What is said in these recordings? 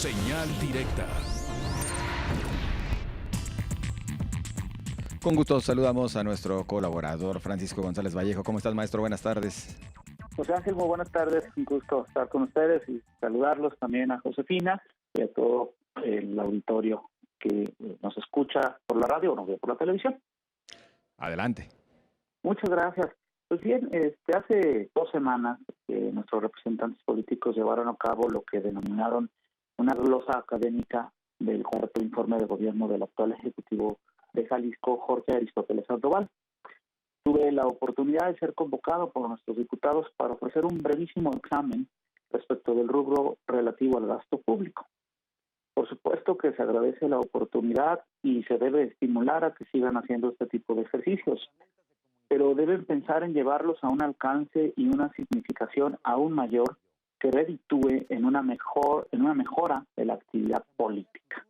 Señal directa. Con gusto saludamos a nuestro colaborador Francisco González Vallejo. ¿Cómo estás, maestro? Buenas tardes. José Ángel, muy buenas tardes. Un gusto estar con ustedes y saludarlos también a Josefina y a todo el auditorio que nos escucha por la radio o nos ve por la televisión. Adelante. Muchas gracias. Pues bien, hace 2 semanas nuestros representantes políticos llevaron a cabo lo que denominaron una glosa académica del cuarto informe de gobierno del actual Ejecutivo de Jalisco, Jorge Aristóteles Sandoval. Tuve la oportunidad de ser convocado por nuestros diputados para ofrecer un brevísimo examen respecto del rubro relativo al gasto público. Por supuesto que se agradece la oportunidad y se debe estimular a que sigan haciendo este tipo de ejercicios, pero deben pensar en llevarlos a un alcance y una significación aún mayor que reditúe en una mejora de la actividad política.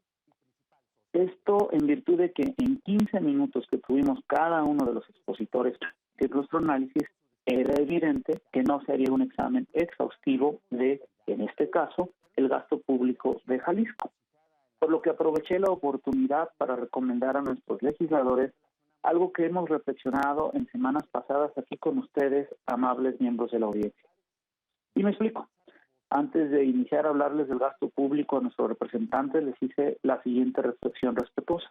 Esto en virtud de que en 15 minutos que tuvimos cada uno de los expositores de nuestro análisis, era evidente que no se haría un examen exhaustivo de, en este caso, el gasto público de Jalisco. Por lo que aproveché la oportunidad para recomendar a nuestros legisladores algo que hemos reflexionado en semanas pasadas aquí con ustedes, amables miembros de la audiencia. Y me explico. Antes de iniciar a hablarles del gasto público a nuestros representantes, les hice la siguiente reflexión respetuosa.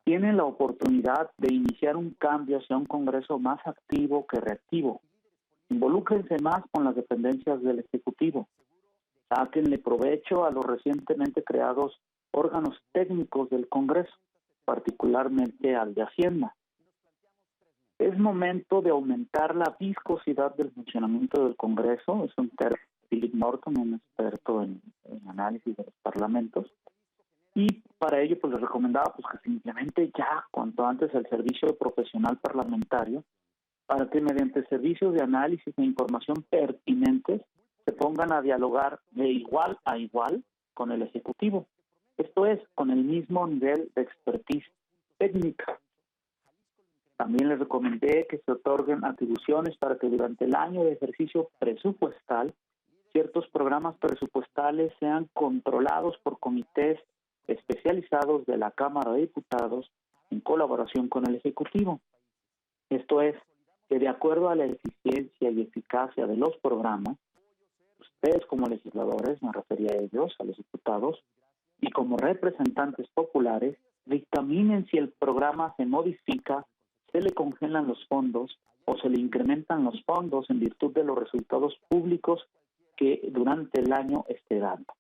Tienen la oportunidad de iniciar un cambio hacia un Congreso más activo que reactivo. Involúcrense más con las dependencias del Ejecutivo. Sáquenle provecho a los recientemente creados órganos técnicos del Congreso, particularmente al de Hacienda. Es momento de aumentar la viscosidad del funcionamiento del Congreso, es un término Philip Norton, un experto en análisis de los parlamentos, y para ello pues les recomendaba pues que se implemente ya cuanto antes el servicio profesional parlamentario para que mediante servicios de análisis e información pertinentes se pongan a dialogar de igual a igual con el Ejecutivo, esto es, con el mismo nivel de expertise técnica. También les recomendé que se otorguen atribuciones para que durante el año de ejercicio presupuestal ciertos programas presupuestales sean controlados por comités especializados de la Cámara de Diputados en colaboración con el Ejecutivo. Esto es, que de acuerdo a la eficiencia y eficacia de los programas, ustedes como legisladores, me refería a ellos, a los diputados, y como representantes populares, dictaminen si el programa se modifica, se le congelan los fondos o se le incrementan los fondos en virtud de los resultados públicos que durante el año esté dando.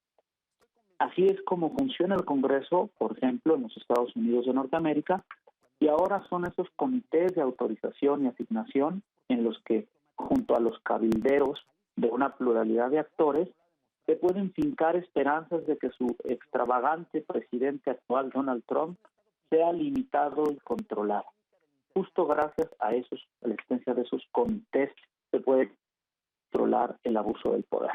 Así es como funciona el Congreso, por ejemplo, en los Estados Unidos de Norteamérica, y ahora son esos comités de autorización y asignación en los que, junto a los cabilderos de una pluralidad de actores, se pueden fincar esperanzas de que su extravagante presidente actual, Donald Trump, sea limitado y controlado. Justo gracias a la existencia de esos comités se puede controlar el abuso del poder.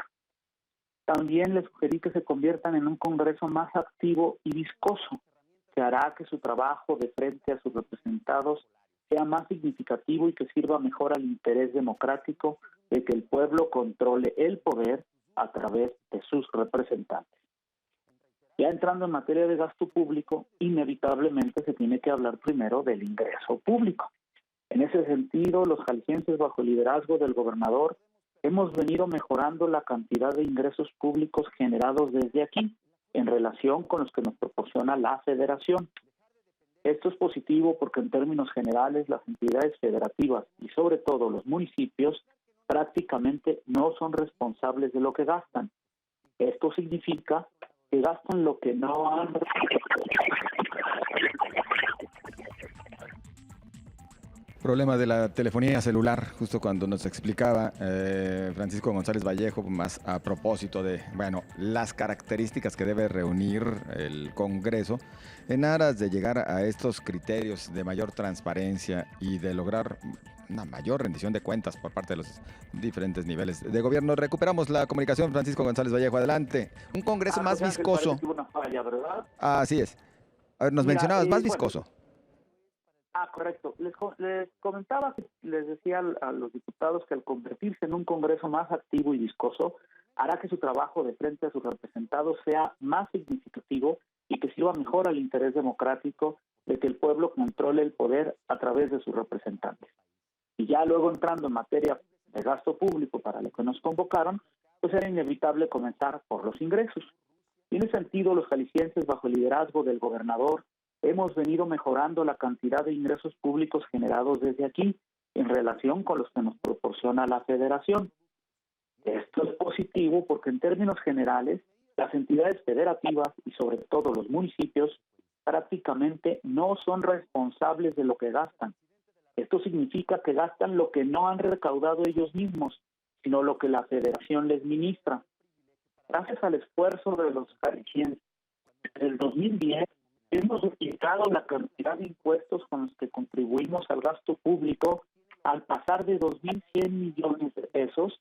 También les sugerí que se conviertan en un Congreso más activo y viscoso, que hará que su trabajo de frente a sus representados sea más significativo y que sirva mejor al interés democrático de que el pueblo controle el poder a través de sus representantes. Ya entrando en materia de gasto público, inevitablemente se tiene que hablar primero del ingreso público. En ese sentido, los jaliscienses, bajo el liderazgo del gobernador, hemos venido mejorando la cantidad de ingresos públicos generados desde aquí, en relación con los que nos proporciona la Federación. Esto es positivo porque en términos generales las entidades federativas y sobre todo los municipios prácticamente no son responsables de lo que gastan. Esto significa que gastan lo que no han. Problema de la telefonía celular, justo cuando nos explicaba Francisco González Vallejo, más a propósito de, las características que debe reunir el Congreso en aras de llegar a estos criterios de mayor transparencia y de lograr una mayor rendición de cuentas por parte de los diferentes niveles de gobierno. Recuperamos la comunicación, Francisco González Vallejo, adelante. Un Congreso más viscoso. Que una falla, ¿verdad? Así es. A ver, nos mencionabas, más viscoso. Correcto. Les comentaba, les decía a los diputados que al convertirse en un Congreso más activo y viscoso, hará que su trabajo de frente a sus representados sea más significativo y que sirva mejor al interés democrático de que el pueblo controle el poder a través de sus representantes. Y ya luego entrando en materia de gasto público para lo que nos convocaron, pues era inevitable comenzar por los ingresos. Y en ese sentido, los jaliscienses, bajo el liderazgo del gobernador, hemos venido mejorando la cantidad de ingresos públicos generados desde aquí en relación con los que nos proporciona la Federación. Esto es positivo porque en términos generales, las entidades federativas y sobre todo los municipios prácticamente no son responsables de lo que gastan. Esto significa que gastan lo que no han recaudado ellos mismos, sino lo que la Federación les ministra. Gracias al esfuerzo de los jaliscienses, desde el 2010 hemos duplicado la cantidad de impuestos con los que contribuimos al gasto público al pasar de 2.100 millones de pesos.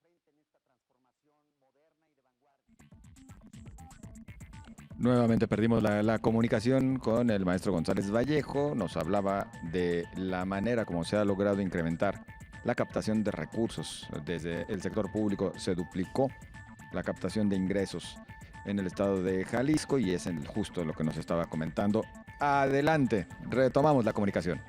Nuevamente perdimos la comunicación con el maestro González Vallejo. Nos hablaba de la manera como se ha logrado incrementar la captación de recursos. Desde el sector público se duplicó la captación de ingresos en el estado de Jalisco y es justo lo que nos estaba comentando. Adelante, retomamos la comunicación.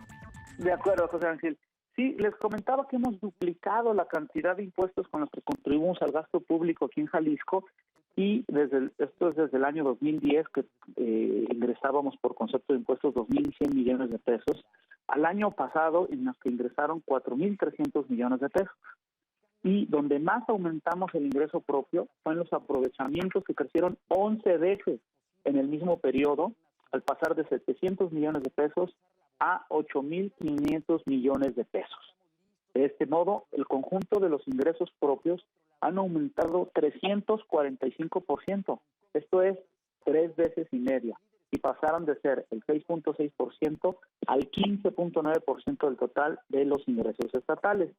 De acuerdo, José Ángel. Sí, les comentaba que hemos duplicado la cantidad de impuestos con los que contribuimos al gasto público aquí en Jalisco y esto es desde el año 2010 que ingresábamos por concepto de impuestos 2.100 millones de pesos, al año pasado en los que ingresaron 4.300 millones de pesos. Y donde más aumentamos el ingreso propio fue en los aprovechamientos que crecieron 11 veces en el mismo periodo, al pasar de 700 millones de pesos a 8.500 millones de pesos. De este modo, el conjunto de los ingresos propios han aumentado 345%. Esto es 3 veces y media. Y pasaron de ser el 6.6% al 15.9% del total de los ingresos estatales.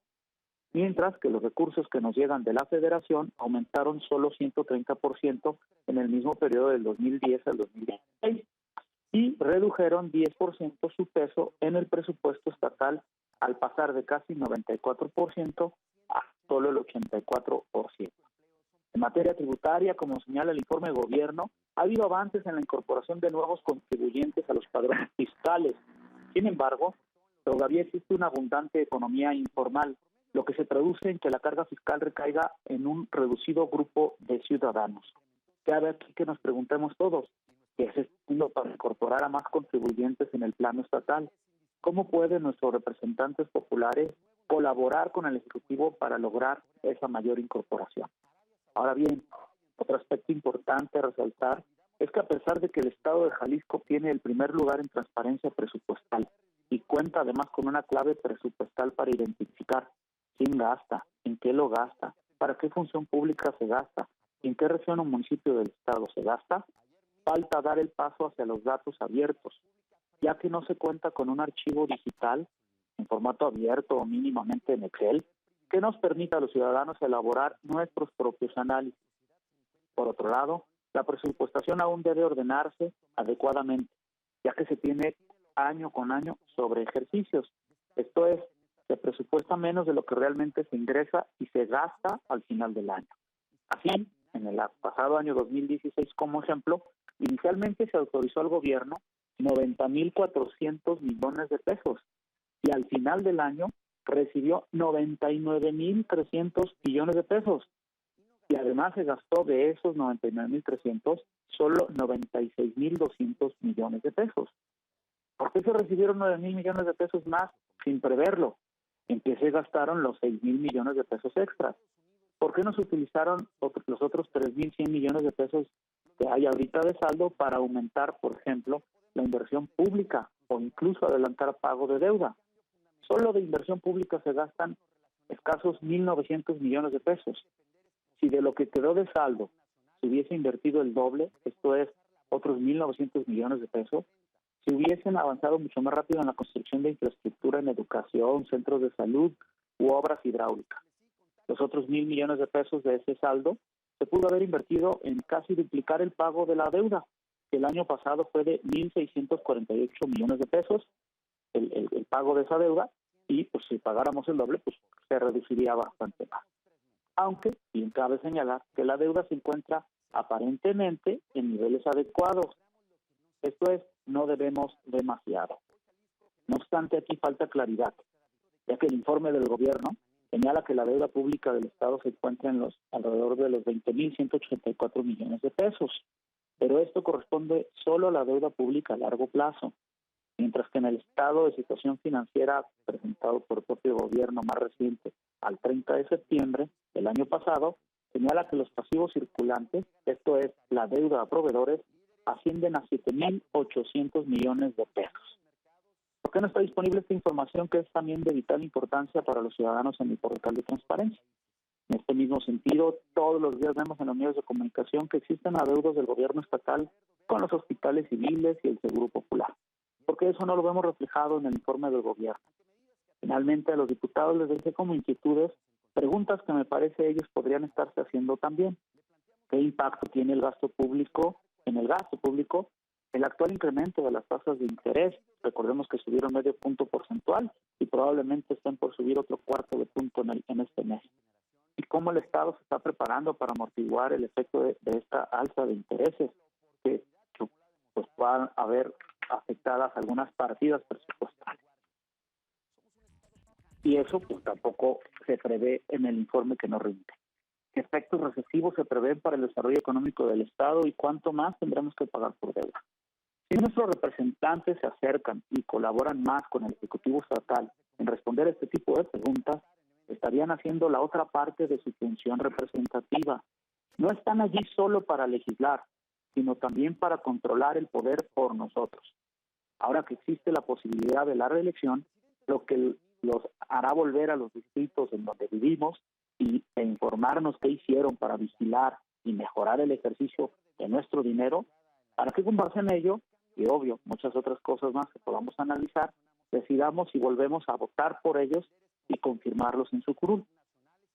Mientras que los recursos que nos llegan de la Federación aumentaron solo 130% en el mismo periodo del 2010 al 2016 y redujeron 10% su peso en el presupuesto estatal al pasar de casi 94% a solo el 84%. En materia tributaria, como señala el informe de gobierno, ha habido avances en la incorporación de nuevos contribuyentes a los padrones fiscales. Sin embargo, todavía existe una abundante economía informal, lo que se traduce en que la carga fiscal recaiga en un reducido grupo de ciudadanos. Cabe aquí que nos preguntemos todos, ¿qué es haciendo para incorporar a más contribuyentes en el plano estatal? ¿Cómo pueden nuestros representantes populares colaborar con el Ejecutivo para lograr esa mayor incorporación? Ahora bien, otro aspecto importante a resaltar es que a pesar de que el Estado de Jalisco tiene el primer lugar en transparencia presupuestal y cuenta además con una clave presupuestal para identificar quién gasta, en qué lo gasta, para qué función pública se gasta, en qué región o municipio del Estado se gasta, falta dar el paso hacia los datos abiertos, ya que no se cuenta con un archivo digital en formato abierto o mínimamente en Excel que nos permita a los ciudadanos elaborar nuestros propios análisis. Por otro lado, la presupuestación aún debe ordenarse adecuadamente, ya que se tiene año con año sobre ejercicios. Esto es, se presupuesta menos de lo que realmente se ingresa y se gasta al final del año. Así, en el pasado año 2016, como ejemplo, inicialmente se autorizó al gobierno 90.400 millones de pesos y al final del año recibió 99.300 millones de pesos. Y además se gastó de esos 99.300 solo 96.200 millones de pesos. ¿Por qué se recibieron 9.000 millones de pesos más sin preverlo? ¿En qué se gastaron los 6.000 millones de pesos extras? ¿Por qué no se utilizaron los otros 3.100 millones de pesos que hay ahorita de saldo para aumentar, por ejemplo, la inversión pública o incluso adelantar pago de deuda? Solo de inversión pública se gastan escasos 1.900 millones de pesos. Si de lo que quedó de saldo se hubiese invertido el doble, esto es, otros 1.900 millones de pesos, se hubiesen avanzado mucho más rápido en la construcción de infraestructura en educación, centros de salud u obras hidráulicas. Los otros 1.000 millones de pesos de ese saldo se pudo haber invertido en casi duplicar el pago de la deuda, que el año pasado fue de 1.648 millones de pesos, el pago de esa deuda, y pues si pagáramos el doble, pues se reduciría bastante más. aunque bien cabe señalar que la deuda se encuentra aparentemente en niveles adecuados. Esto es, no debemos demasiado. No obstante, aquí falta claridad, ya que el informe del gobierno señala que la deuda pública del Estado se encuentra en alrededor de los 20.184 millones de pesos, pero esto corresponde solo a la deuda pública a largo plazo, mientras que en el estado de situación financiera presentado por el propio gobierno más reciente al 30 de septiembre del año pasado, señala que los pasivos circulantes, esto es, la deuda a proveedores, ascienden a 7.800 millones de pesos. ¿Por qué no está disponible esta información que es también de vital importancia para los ciudadanos en el portal de transparencia? En este mismo sentido, todos los días vemos en los medios de comunicación que existen adeudos del gobierno estatal con los hospitales civiles y el Seguro Popular. ¿Por qué eso no lo vemos reflejado en el informe del gobierno? Finalmente, a los diputados les dejé como inquietudes preguntas que me parece ellos podrían estarse haciendo también. ¿Qué impacto tiene el gasto público en el gasto público? El actual incremento de las tasas de interés, recordemos que subieron medio punto porcentual y probablemente estén por subir otro cuarto de punto en este mes. ¿Y cómo el Estado se está preparando para amortiguar el efecto de esta alza de intereses que pues puedan haber afectadas algunas partidas presupuestales? Y eso pues tampoco se prevé en el informe que nos rinde. ¿Qué efectos recesivos se prevén para el desarrollo económico del Estado y cuánto más tendremos que pagar por deuda? Si nuestros representantes se acercan y colaboran más con el Ejecutivo Estatal en responder a este tipo de preguntas, estarían haciendo la otra parte de su función representativa. No están allí solo para legislar, sino también para controlar el poder por nosotros. Ahora que existe la posibilidad de la reelección, lo que los hará volver a los distritos en donde vivimos e informarnos qué hicieron para vigilar y mejorar el ejercicio de nuestro dinero, para que con base en ello, y obvio, muchas otras cosas más que podamos analizar, decidamos si volvemos a votar por ellos y confirmarlos en su curul.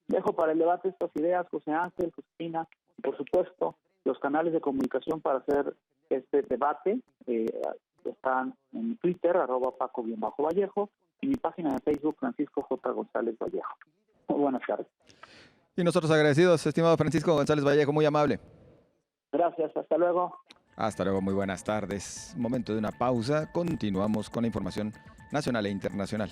Dejo para el debate estas ideas, José Ángel, Cristina, y por supuesto, los canales de comunicación para hacer este debate están en Twitter, @Paco_Vallejo, y mi página de Facebook, Francisco J. González Vallejo. Muy buenas tardes. Y nosotros agradecidos, estimado Francisco González Vallejo, muy amable. Gracias, hasta luego. Hasta luego, muy buenas tardes. Momento de una pausa, continuamos con la información nacional e internacional.